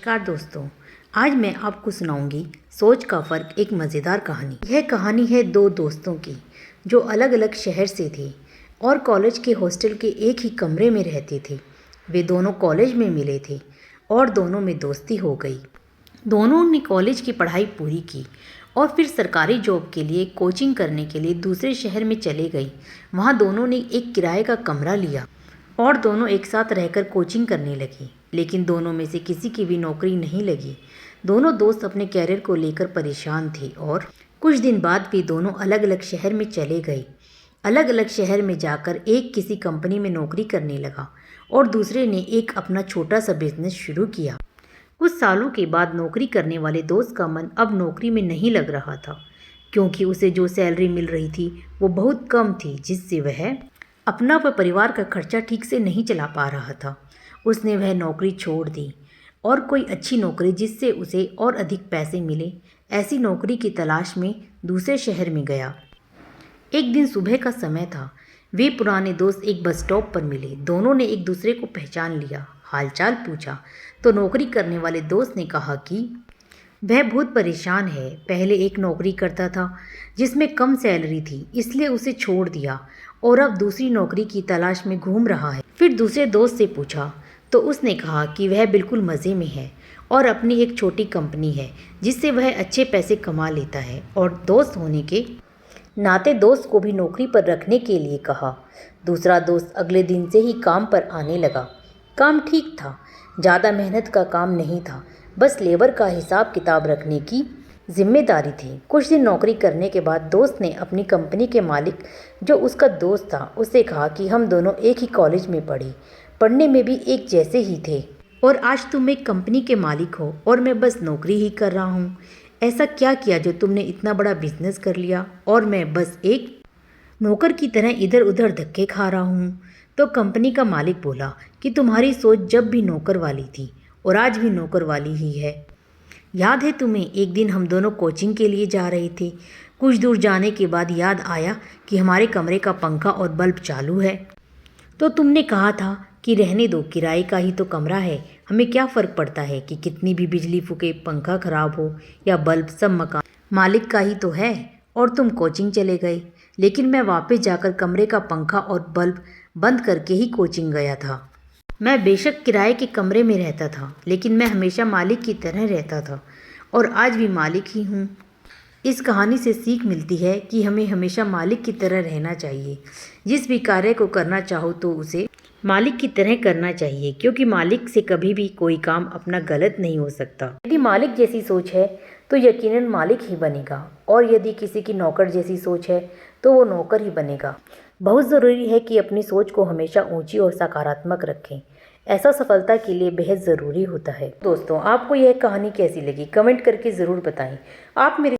नमस्कार दोस्तों, आज मैं आपको सुनाऊंगी सोच का फ़र्क एक मज़ेदार कहानी। यह कहानी है दो दोस्तों की जो अलग अलग शहर से थे और कॉलेज के हॉस्टल के एक ही कमरे में रहते थे। वे दोनों कॉलेज में मिले थे और दोनों में दोस्ती हो गई। दोनों ने कॉलेज की पढ़ाई पूरी की और फिर सरकारी जॉब के लिए कोचिंग करने के लिए दूसरे शहर में चले गई। वहाँ दोनों ने एक किराए का कमरा लिया और दोनों एक साथ रहकर कोचिंग करने लगी। लेकिन दोनों में से किसी की भी नौकरी नहीं लगी। दोनों दोस्त अपने कैरियर को लेकर परेशान थे और कुछ दिन बाद भी दोनों अलग अलग शहर में चले गए। अलग अलग शहर में जाकर एक किसी कंपनी में नौकरी करने लगा और दूसरे ने एक अपना छोटा सा बिजनेस शुरू किया। कुछ सालों के बाद नौकरी करने वाले दोस्त का मन अब नौकरी में नहीं लग रहा था, क्योंकि उसे जो सैलरी मिल रही थी वो बहुत कम थी, जिससे वह अपना व परिवार का खर्चा ठीक से नहीं चला पा रहा था। उसने वह नौकरी छोड़ दी और कोई अच्छी नौकरी जिससे उसे और अधिक पैसे मिले, ऐसी नौकरी की तलाश में दूसरे शहर में गया। एक दिन सुबह का समय था। वे पुराने दोस्त एक बस स्टॉप पर मिले। दोनों ने एक दूसरे को पहचान लिया, हालचाल पूछा तो नौकरी करने वाले दोस्त ने कहा कि वह बहुत परेशान है। पहले एक नौकरी करता था जिसमें कम सैलरी थी, इसलिए उसे छोड़ दिया और अब दूसरी नौकरी की तलाश में घूम रहा है। फिर दूसरे दोस्त से पूछा तो उसने कहा कि वह बिल्कुल मज़े में है और अपनी एक छोटी कंपनी है जिससे वह अच्छे पैसे कमा लेता है, और दोस्त होने के नाते दोस्त को भी नौकरी पर रखने के लिए कहा। दूसरा दोस्त अगले दिन से ही काम पर आने लगा। काम ठीक था, ज़्यादा मेहनत का काम नहीं था, बस लेबर का हिसाब किताब रखने की जिम्मेदारी थी। कुछ दिन नौकरी करने के बाद दोस्त ने अपनी कंपनी के मालिक, जो उसका दोस्त था, उससे कहा कि हम दोनों एक ही कॉलेज में पढ़ने में भी एक जैसे ही थे, और आज तुम एक कंपनी के मालिक हो और मैं बस नौकरी ही कर रहा हूँ। ऐसा क्या किया जो तुमने इतना बड़ा बिजनेस कर लिया और मैं बस एक नौकर की तरह इधर उधर धक्के खा रहा हूँ। तो कंपनी का मालिक बोला कि तुम्हारी सोच जब भी नौकर वाली थी और आज भी नौकर वाली ही है। याद है तुम्हें, एक दिन हम दोनों कोचिंग के लिए जा रहे थे। कुछ दूर जाने के बाद याद आया कि हमारे कमरे का पंखा और बल्ब चालू है, तो तुमने कहा था कि रहने दो, किराए का ही तो कमरा है, हमें क्या फ़र्क पड़ता है कि कितनी भी बिजली फूके, पंखा खराब हो या बल्ब, सब मकान मालिक का ही तो है। और तुम कोचिंग चले गए, लेकिन मैं वापस जाकर कमरे का पंखा और बल्ब बंद करके ही कोचिंग गया था। मैं बेशक किराए के कमरे में रहता था, लेकिन मैं हमेशा मालिक की तरह रहता था और आज भी मालिक ही हूँ। इस कहानी से सीख मिलती है कि हमें हमेशा मालिक की तरह रहना चाहिए। जिस भी कार्य को करना चाहो तो उसे मालिक की तरह करना चाहिए, क्योंकि मालिक से कभी भी कोई काम अपना गलत नहीं हो सकता। यदि मालिक जैसी सोच है तो यकीनन मालिक ही बनेगा, और यदि किसी की नौकर जैसी सोच है तो वो नौकर ही बनेगा। बहुत ज़रूरी है कि अपनी सोच को हमेशा ऊंची और सकारात्मक रखें। ऐसा सफलता के लिए बेहद ज़रूरी होता है। दोस्तों, आपको यह कहानी कैसी लगी कमेंट करके ज़रूर बताएं। आप मेरे